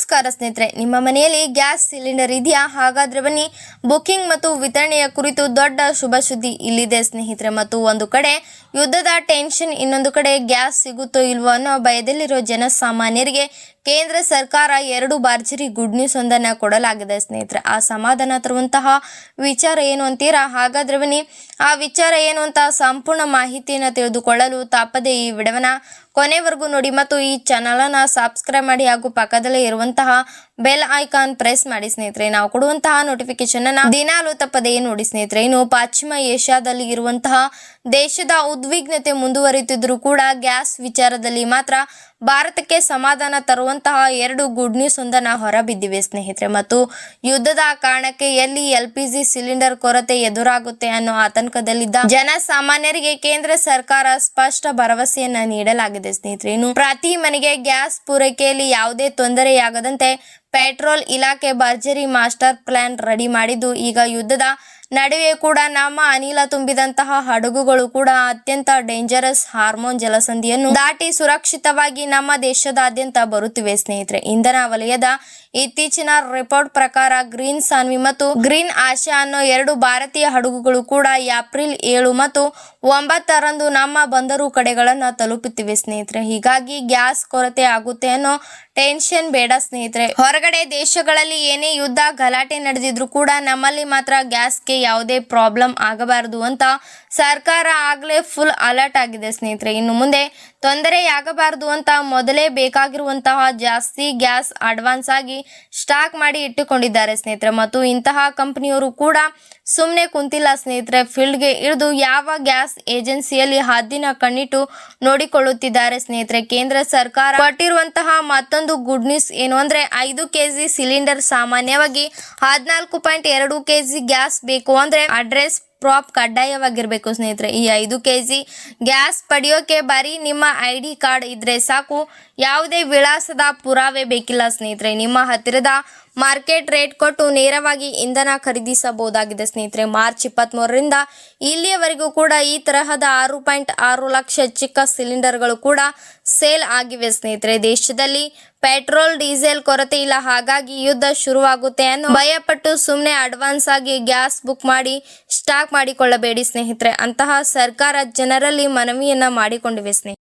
ನಮಸ್ಕಾರ ಸ್ನೇಹಿತರೆ, ನಿಮ್ಮ ಮನೆಯಲ್ಲಿ ಗ್ಯಾಸ್ ಸಿಲಿಂಡರ್ ಇದೆಯಾ? ಹಾಗಾದ್ರೆ ಬನ್ನಿ, ಬುಕಿಂಗ್ ಮತ್ತು ವಿತರಣೆಯ ಕುರಿತು ದೊಡ್ಡ ಶುಭ ಸುದ್ದಿ ಇಲ್ಲಿದೆ ಸ್ನೇಹಿತರೆ. ಮತ್ತು ಒಂದು ಕಡೆ ಯುದ್ಧದ ಟೆನ್ಷನ್, ಇನ್ನೊಂದು ಕಡೆ ಗ್ಯಾಸ್ ಸಿಗುತ್ತೋ ಇಲ್ವೋ ಅನ್ನೋ ಭಯದಲ್ಲಿರೋ ಜನಸಾಮಾನ್ಯರಿಗೆ ಕೇಂದ್ರ ಸರ್ಕಾರ ಎರಡು ಭರ್ಜರಿ ಗುಡ್ ನ್ಯೂಸ್ ಒಂದನ್ನ ಕೊಡಲಾಗಿದೆ ಸ್ನೇಹಿತರೆ. ಆ ಸಮಾಧಾನ ತರುವಂತಹ ವಿಚಾರ ಏನು ಅಂತೀರಾ? ಹಾಗಾದ್ರೆ ಬನ್ನಿ, ಆ ವಿಚಾರ ಏನು ಅಂತ ಸಂಪೂರ್ಣ ಮಾಹಿತಿಯನ್ನು ತಿಳಿದುಕೊಳ್ಳಲು ತಪ್ಪದೆ ಈ ವಿಡಿಯೋನ ಕೊನೆವರೆಗೂ ನೋಡಿ ಮತ್ತು ಈ ಚಾನಲನ್ನು ಸಬ್ಸ್ಕ್ರೈಬ್ ಮಾಡಿ ಹಾಗೂ ಪಕ್ಕದಲ್ಲೇ ಇರುವಂತಹ ಬೆಲ್ ಐಕಾನ್ ಪ್ರೆಸ್ ಮಾಡಿ ಸ್ನೇಹಿತರೆ. ನಾವು ಕೊಡುವಂತಹ ನೋಟಿಫಿಕೇಶನ್ ಅನ್ನ ದಿನಾಲೂ ತಪ್ಪದೇ ನೋಡಿ ಸ್ನೇಹಿತರೆ. ಇನ್ನು ಪಶ್ಚಿಮ ಏಷ್ಯಾದಲ್ಲಿ ಇರುವಂತಹ ದೇಶದ ಉದ್ವಿಗ್ನತೆ ಮುಂದುವರಿಯುತ್ತಿದ್ರೂ ಕೂಡ ಗ್ಯಾಸ್ ವಿಚಾರದಲ್ಲಿ ಮಾತ್ರ ಭಾರತಕ್ಕೆ ಸಮಾಧಾನ ತರುವಂತಹ ಎರಡು ಗುಡ್ ನ್ಯೂಸ್ ಒಂದನ್ನ ಹೊರಬಿದ್ದಿವೆ ಸ್ನೇಹಿತರೆ. ಮತ್ತು ಯುದ್ಧದ ಕಾರಣಕ್ಕೆ ಎಲ್ಲಿ LPG ಸಿಲಿಂಡರ್ ಕೊರತೆ ಎದುರಾಗುತ್ತೆ ಅನ್ನೋ ಆತಂಕದಲ್ಲಿದ್ದ ಜನಸಾಮಾನ್ಯರಿಗೆ ಕೇಂದ್ರ ಸರ್ಕಾರ ಸ್ಪಷ್ಟ ಭರವಸೆಯನ್ನ ನೀಡಲಾಗಿದೆ ಸ್ನೇಹಿತರೆ. ಇನ್ನು ಪ್ರತಿ ಮನೆಗೆ ಗ್ಯಾಸ್ ಪೂರೈಕೆಯಲ್ಲಿ ಯಾವುದೇ ತೊಂದರೆಯಾಗದಂತೆ ಪೆಟ್ರೋಲ್ ಇಲಾಖೆ ಭರ್ಜರಿ ಮಾಸ್ಟರ್ ಪ್ಲಾನ್ ರೆಡಿ ಮಾಡಿದ್ದು, ಈಗ ಯುದ್ಧದ ನಡುವೆ ಕೂಡ ನಮ್ಮ ಅನಿಲ ತುಂಬಿದಂತಹ ಹಡಗುಗಳು ಕೂಡ ಅತ್ಯಂತ ಡೇಂಜರಸ್ ಹಾರ್ಮೋನ್ ಜಲಸಂಧಿಯನ್ನು ದಾಟಿ ಸುರಕ್ಷಿತವಾಗಿ ನಮ್ಮ ದೇಶದಾದ್ಯಂತ ಬರುತ್ತಿವೆ ಸ್ನೇಹಿತರೆ. ಇಂಧನ ವಲಯದ ಇತ್ತೀಚಿನ ರಿಪೋರ್ಟ್ ಪ್ರಕಾರ ಗ್ರೀನ್ ಸಾನ್ವಿ ಮತ್ತು ಗ್ರೀನ್ ಆಶಾ ಅನ್ನೋ ಎರಡು ಭಾರತೀಯ ಹಡಗುಗಳು ಕೂಡ ಏಪ್ರಿಲ್ 7 ಮತ್ತು 9ರಂದು ನಮ್ಮ ಬಂದರು ಕಡೆಗಳನ್ನ ತಲುಪುತ್ತಿವೆ ಸ್ನೇಹಿತರೆ. ಹೀಗಾಗಿ ಗ್ಯಾಸ್ ಕೊರತೆ ಆಗುತ್ತೆ ಅನ್ನೋ ಟೆನ್ಷನ್ ಬೇಡ ಸ್ನೇಹಿತರೆ. ಹೊರಗಡೆ ದೇಶಗಳಲ್ಲಿ ಏನೇ ಯುದ್ಧ ಗಲಾಟೆ ನಡೆದಿದ್ರು ಕೂಡ ನಮ್ಮಲ್ಲಿ ಮಾತ್ರ ಗ್ಯಾಸ್ಗೆ ಯಾವುದೇ ಪ್ರಾಬ್ಲಮ್ ಆಗಬಾರದು ಅಂತ ಸರ್ಕಾರ ಆಗ್ಲೇ ಫುಲ್ ಅಲರ್ಟ್ ಆಗಿದೆ ಸ್ನೇಹಿತರೆ. ಇನ್ನು ಮುಂದೆ ತೊಂದರೆಯಾಗಬಾರದು ಅಂತ ಮೊದಲೇ ಬೇಕಾಗಿರುವಂತಹ ಜಾಸ್ತಿ ಗ್ಯಾಸ್ ಅಡ್ವಾನ್ಸ್ ಆಗಿ ಸ್ಟಾಕ್ ಮಾಡಿ ಇಟ್ಟುಕೊಂಡಿದ್ದಾರೆ ಸ್ನೇಹಿತರೆ. ಮತ್ತು ಇಂತಹ ಕಂಪನಿಯವರು ಕೂಡ ಸುಮ್ಮನೆ ಕುಂತಿಲ್ಲ ಸ್ನೇಹಿತರೆ. ಫೀಲ್ಡ್ಗೆ ಇಳಿದು ಯಾವ ಗ್ಯಾಸ್ ಏಜೆನ್ಸಿಯಲ್ಲಿ ಹದ್ದಿನ ಕಣ್ಣಿಟ್ಟು ನೋಡಿಕೊಳ್ಳುತ್ತಿದ್ದಾರೆ ಸ್ನೇಹಿತರೆ. ಕೇಂದ್ರ ಸರ್ಕಾರ ಕೊಟ್ಟಿರುವಂತಹ ಮತ್ತೊಂದು ಗುಡ್ ನ್ಯೂಸ್ ಏನು ಅಂದ್ರೆ, 5 kg ಸಿಲಿಂಡರ್ ಸಾಮಾನ್ಯವಾಗಿ 14.2 kg ಗ್ಯಾಸ್ ಬೇಕು ಅಂದ್ರೆ ಅಡ್ರೆಸ್ ಪ್ರಾಪ್ ಕಡ್ಡಾಯವಾಗಿರ್ಬೇಕು ಸ್ನೇಹಿತರೆ. ಈ 5 kg ಗ್ಯಾಸ್ ಪಡೆಯೋಕೆ ಬರೀ ನಿಮ್ಮ ID ಕಾರ್ಡ್ ಇದ್ರೆ ಸಾಕು, ಯಾವುದೇ ವಿಳಾಸದ ಪುರಾವೆ ಬೇಕಿಲ್ಲ ಸ್ನೇಹಿತರೆ. ನಿಮ್ಮ ಹತ್ತಿರದ ಮಾರ್ಕೆಟ್ ರೇಟ್ ಕೊಟ್ಟು ನೇರವಾಗಿ ಇಂಧನ ಖರೀದಿಸಬಹುದಾಗಿದೆ ಸ್ನೇಹಿತರೆ. ಮಾರ್ಚ್ 23ರಿಂದ ಇಲ್ಲಿಯವರೆಗೂ ಕೂಡ ಈ ತರಹದ 6.6 ಲಕ್ಷ ಚಿಕ್ಕ ಸಿಲಿಂಡರ್ಗಳು ಕೂಡ ಸೇಲ್ ಆಗಿವೆ ಸ್ನೇಹಿತರೆ. ದೇಶದಲ್ಲಿ ಪೆಟ್ರೋಲ್ ಡೀಸೆಲ್ ಕೊರತೆ ಇಲ್ಲ, ಹಾಗಾಗಿ ಯುದ್ಧ ಶುರುವಾಗುತ್ತೆ ಅನ್ನೋ ಭಯಪಟ್ಟು ಸುಮ್ಮನೆ ಅಡ್ವಾನ್ಸ್ ಆಗಿ ಗ್ಯಾಸ್ ಬುಕ್ ಮಾಡಿ ಸ್ಟಾಕ್ ಮಾಡಿಕೊಳ್ಳಬೇಡಿ ಸ್ನೇಹಿತರೆ. ಅಂತಹ ಸರ್ಕಾರ ಜನರಲ್ಲಿ ಮನವಿಯನ್ನ ಮಾಡಿಕೊಂಡಿವೆ ಸ್ನೇಹಿತರೆ.